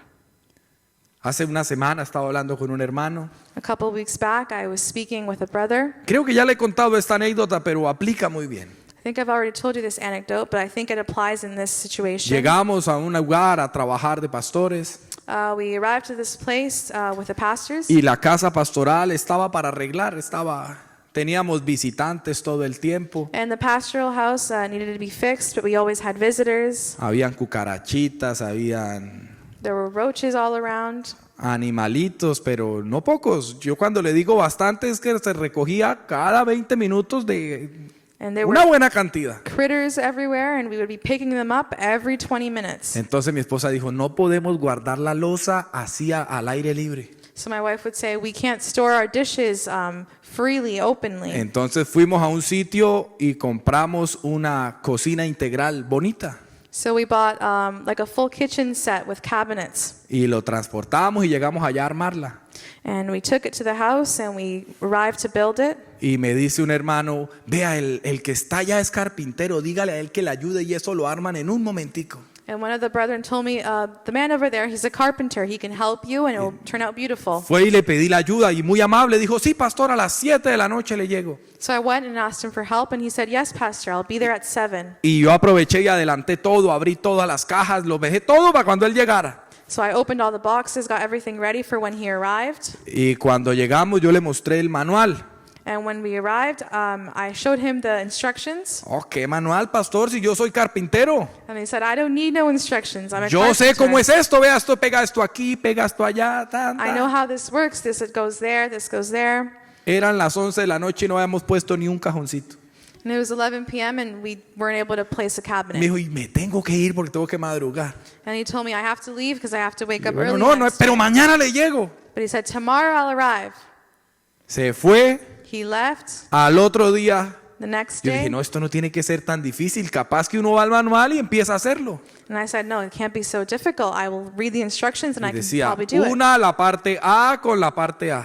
Hace una semana estaba hablando con un hermano. A couple of weeks back, I was speaking with a brother. Creo que ya le he contado esta anécdota, pero aplica muy bien. I think I've already told you this anecdote, but I think it applies in this situation. Llegamos a un lugar a trabajar de pastores We arrived to this place with the pastors, y la casa pastoral estaba para arreglar, teníamos visitantes todo el tiempo. and the pastoral house needed to be fixed, but we always had visitors. Habían cucarachitas, habían There were roaches all around. animalitos, pero no pocos. Yo cuando le digo bastante es que se recogía cada 20 minutos de And there una were buena cantidad. critters everywhere, and we would be picking them up every 20 minutes. Entonces mi esposa dijo, no podemos guardar la loza así al aire libre. So my wife would say, we can't store our dishes freely, openly. Entonces fuimos a un sitio y compramos una cocina integral bonita. So we bought like a full kitchen set with cabinets. Y lo transportamos y llegamos allá a armarla. And we took it to the house and we arrived to build it. Y me dice un hermano, vea, el que está allá es carpintero, dígale a él que le ayude y eso lo arman en un momentico. And one of the brethren told me, the man over there, he's a carpenter. He can help you and it will turn out beautiful. Fue y le pedí la ayuda y muy amable dijo, sí, pastor, a las 7 de la noche le llego. So I went and asked him for help, and he said, yes, pastor, I'll be there at 7. Y yo aproveché y adelanté todo, abrí todas las cajas, lo dejé todo para cuando él llegara. So I opened all the boxes, got everything ready for when he arrived. Y cuando llegamos yo le mostré el manual. And when we arrived, I showed him the instructions. Oh, ¿qué manual, pastor? Si yo soy carpintero. And he said, I don't need no instructions. I'm a Yo carpenter. sé cómo es esto, vea, esto pega esto aquí, pega esto allá. Tan, I tan. know how this works. This it goes there, this goes there. Eran las 11 de la noche y no habíamos puesto ni un cajoncito. And it was 11 p.m. and we weren't able to place a Me cabinet. dijo, y me tengo que ir porque tengo que madrugar. And he told me I have to leave because I have to wake Y up bueno, early. no, next pero day. mañana le llego. But he said, tomorrow I'll arrive. Se fue. He left Al otro día, the next yo day. dije, no, esto no tiene que ser tan difícil. Capaz que uno va al manual y empieza a hacerlo. And I said, no, it can't be so difficult. I will read the instructions and Y I can decía, probably do it. una la parte A con la parte A.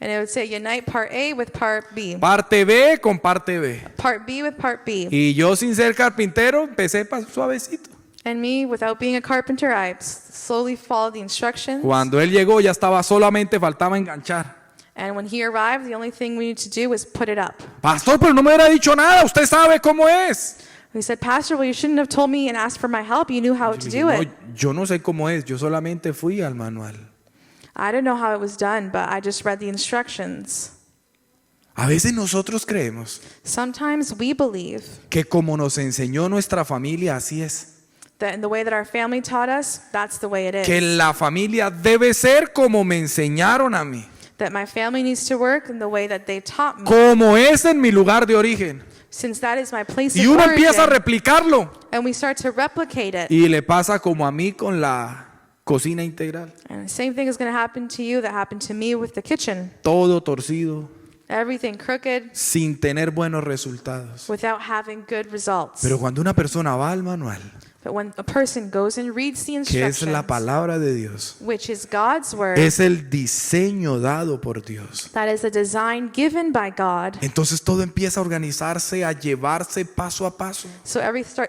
And it would say unite part A with part B. Parte B con parte B. Part B with part B. Y yo sin ser carpintero empecé suavecito. And me, without being a carpenter, I slowly followed the instructions. Cuando él llegó ya estaba solamente faltaba enganchar. And when he arrived, the only thing we needed to do was put it up. Pastor, pero no me hubiera dicho nada, usted sabe cómo es. He said, Pastor, well, you shouldn't have told me and asked for my help. You knew how to do No, it. yo no sé cómo es, yo solamente fui al manual. I didn't know how it was done, but I just read the instructions. A veces nosotros creemos Sometimes we believe que como nos enseñó nuestra familia, así es. that in the way that our family taught us, that's the way it is. Que la familia debe ser como me enseñaron a mí. That my family needs to work in the way that they taught me. Como es en mi lugar de origen. Since that is my place Y of uno empieza a origin, replicarlo. and we start to replicate it. Y le pasa como a mí con la cocina integral. And the same thing is going to happen to you that happened to me with the kitchen. Todo torcido, Everything crooked sin tener buenos resultados. without having good results. Pero cuando una persona va al manual, But when a person goes and reads the que es la instructions, palabra de Dios, which is God's word, es el diseño dado por Dios. that is a design given by God. Entonces todo empieza a organizarse, a llevarse paso a paso. So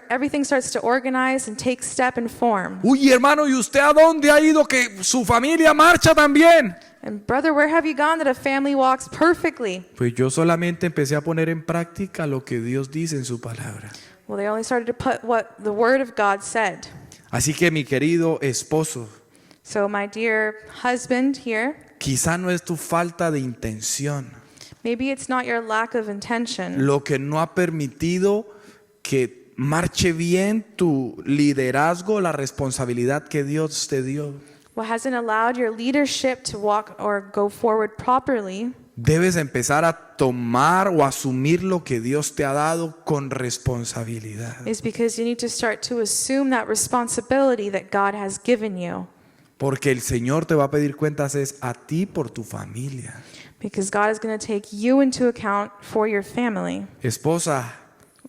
everything starts to organize and take step and form. Uy, hermano, ¿y usted a dónde ha ido que su familia marcha también? And brother, where have you gone that a family walks perfectly? Pues yo solamente empecé a poner en práctica lo que Dios dice en su palabra. Well, they only started to put what the word of God said. Así que mi querido esposo, So my dear husband here, quizá no es tu falta de intención maybe it's not your lack of intention lo que no ha permitido que marche bien tu liderazgo, la responsabilidad que Dios te dio. what hasn't allowed your leadership to walk or go forward properly. Debes empezar a tomar o asumir lo que Dios te ha dado con responsabilidad. Is because you need to start to assume that responsibility that God has given you. Porque el Señor te va a pedir cuentas es a ti por tu familia. Because God is going to take you into account for your family. Esposa,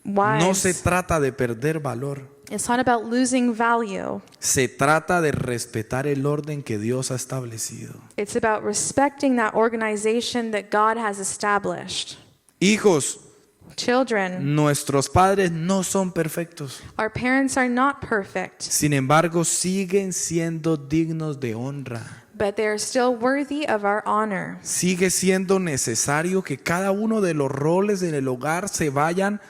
Wives, no se trata de perder valor. it's not about losing value. Se trata de respetar el orden que Dios ha establecido. It's about respecting that organization that God has established. Hijos, Children, nuestros padres no son perfectos. our parents are not perfect, Sin embargo, siguen siendo dignos de honra. but they are still worthy of our honor. Sigue siendo necesario que cada uno de los roles en el hogar se vayan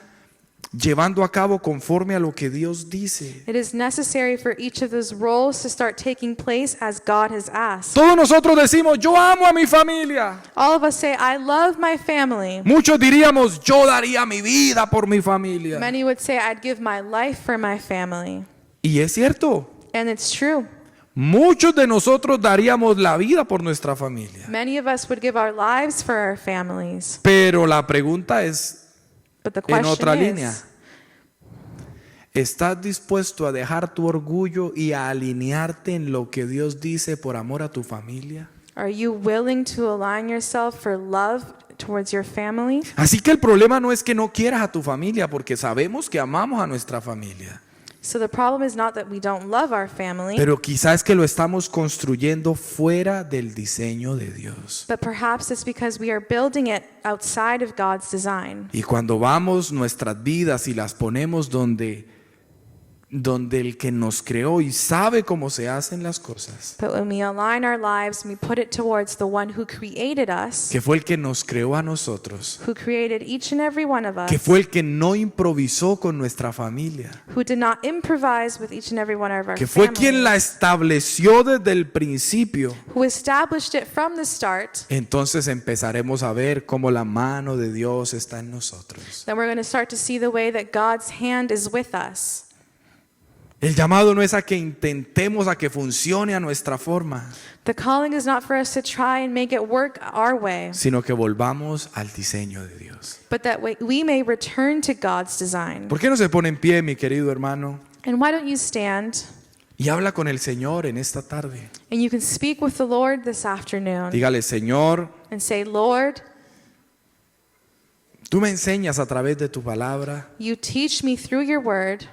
llevando a cabo conforme a lo que Dios dice. It is necessary for each of those roles to start taking place as God has asked. Todos nosotros decimos, yo amo a mi familia. All of us say, I love my family. Muchos diríamos, yo daría mi vida por mi familia. Many would say, I'd give my life for my family. Y es cierto, And it's true. muchos de nosotros daríamos la vida por nuestra familia. Many of us would give our lives for our families. Pero la pregunta es, But the en otra question línea, is, ¿estás dispuesto a dejar tu orgullo y a alinearte en lo que Dios dice por amor a tu familia? are you willing to align yourself for love towards your family? Así que el problema no es que no quieras a tu familia, porque sabemos que amamos a nuestra familia. So the problem is not that we don't love our family, Pero quizás es que lo estamos construyendo fuera del diseño de Dios. but perhaps it's because we are building it outside of God's design. Y cuando vamos nuestras vidas y las ponemos donde el que nos creó y sabe cómo se hacen las cosas, But when we align our lives and we put it towards the one who created us, que fue el que nos creó a nosotros, who created each and every one of que us, fue el que no improvisó con nuestra familia, who did not improvise with each and every one of our que fue quien la families, estableció desde el principio, who established it from the start, entonces empezaremos a ver cómo la mano de Dios está en nosotros. then we're going to start to see the way that God's hand is with us. El llamado no es a que intentemos a que funcione a nuestra forma, The calling is not for us to try and make it work our way, sino que volvamos al diseño de Dios. but that we may return to God's design. ¿Por qué no se pone en pie, mi querido hermano? And why don't you stand Y habla con el Señor en esta tarde. and you can speak with the Lord this afternoon Dígale, Señor, and say, Lord, tú me enseñas a través de tu palabra you teach me through your word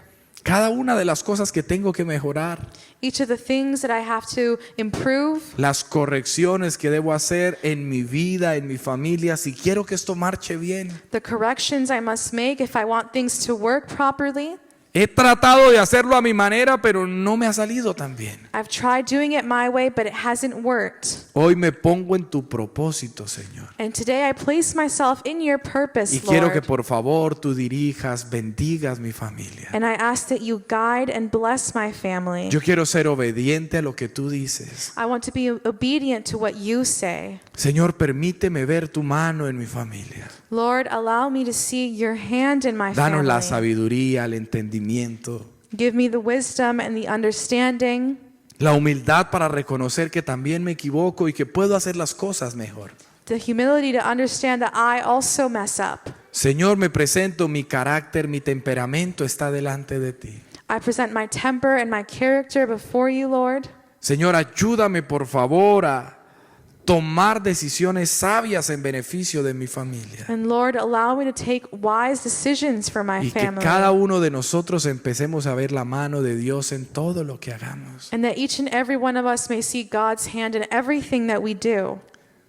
Cada una de las cosas que tengo que mejorar, each of the things that I have to improve, las correcciones que debo hacer en mi vida, en mi familia, si quiero que esto marche bien. the corrections I must make if I want things to work properly. He tratado de hacerlo a mi manera, pero no me ha salido tan bien. I've tried doing it my way, but it hasn't worked. Hoy me pongo en tu propósito, Señor. And today I place myself in your purpose, Y quiero que Lord. por favor tú dirijas, bendigas mi familia. And I ask that you guide and bless my family. Yo quiero ser obediente a lo que tú dices. I want to be obedient to what you say. Señor, permíteme ver tu mano en mi familia. Lord, allow me to see your hand in my Danos la family. sabiduría, el entendimiento, Give me the wisdom and the understanding, la humildad para reconocer que también me equivoco y que puedo hacer las cosas mejor. the humility to understand that I also mess up. Señor, me presento, mi carácter, mi temperamento está delante de ti. I present my temper and my character before you, Lord. Señor, ayúdame por favor a tomar decisiones sabias en beneficio de mi familia. And Lord, allow me to take wise decisions for my Y que family. cada uno de nosotros empecemos a ver la mano de Dios en todo lo que hagamos. And that each and every one of us may see God's hand in everything that we do.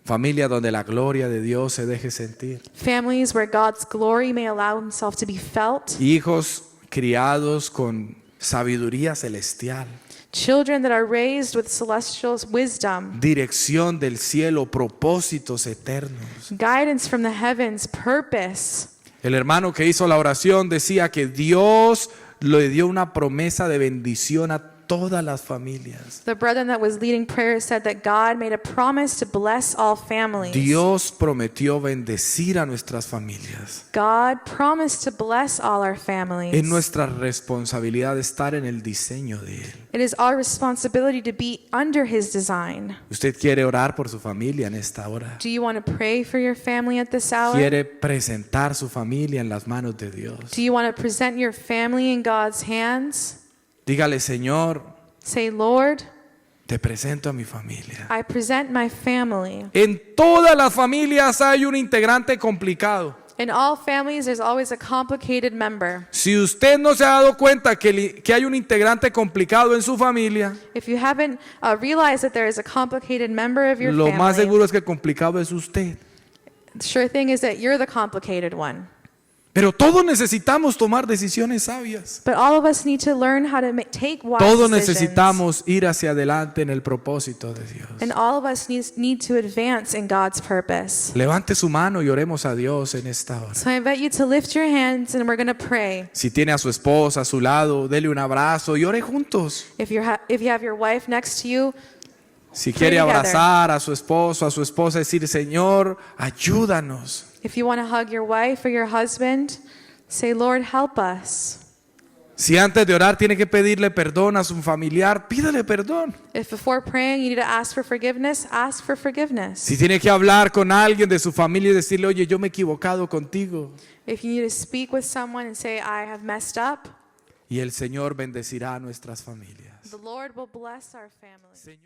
Familia donde la gloria de Dios se deje sentir. Families where God's glory may allow himself to be felt. Hijos criados con sabiduría celestial. Children that are raised with celestial wisdom. Dirección del cielo, propósitos eternos. Guidance from the heavens, purpose. El hermano que hizo la oración decía que Dios le dio una promesa de bendición a todas las familias. The brethren that was leading prayer said that God made a promise to bless all families. Dios prometió bendecir a nuestras familias. God promised to bless all our families. Es nuestra responsabilidad estar en el diseño de Él. It is our responsibility to be under his design. ¿Usted quiere orar por su familia en esta hora? Do you want to pray for your family at this hour? ¿Quiere presentar su familia en las manos de Dios? Do you want to present your family in God's hands? Dígale, Señor, Say, Lord, te presento a mi familia. I present my family. En todas las familias hay un integrante complicado. In all families, there's always a complicated member. Si usted no se ha dado cuenta que hay un integrante complicado en su familia, If you haven't realized that there is a complicated member of your lo más family, seguro es que el complicado es usted. the sure thing is that you're the complicated one. Pero todos necesitamos tomar decisiones sabias. But all of us need to learn how to take wise Todos decisions. necesitamos ir hacia adelante en el propósito de Dios. And all of us need to advance in God's purpose. Levante su mano y oremos a Dios en esta hora. So I invite you to lift your hands and we're going to pray. Si tiene a su esposa a su lado, dele un abrazo y ore juntos. If you have your wife next to you, Si Pray quiere together. abrazar a su esposo, a su esposa, decir, Señor, ayúdanos. if you want to hug your wife or your husband, say, Lord, help us. Si antes de orar tiene que pedirle perdón a su familiar, pídale perdón. If before praying you need to ask for forgiveness, ask for forgiveness. Si tiene que hablar con alguien de su familia y decirle, oye, yo me he equivocado contigo. If you need to speak with someone and say, I have messed up, Y el Señor bendecirá a nuestras familias. the Lord will bless our families. Señor.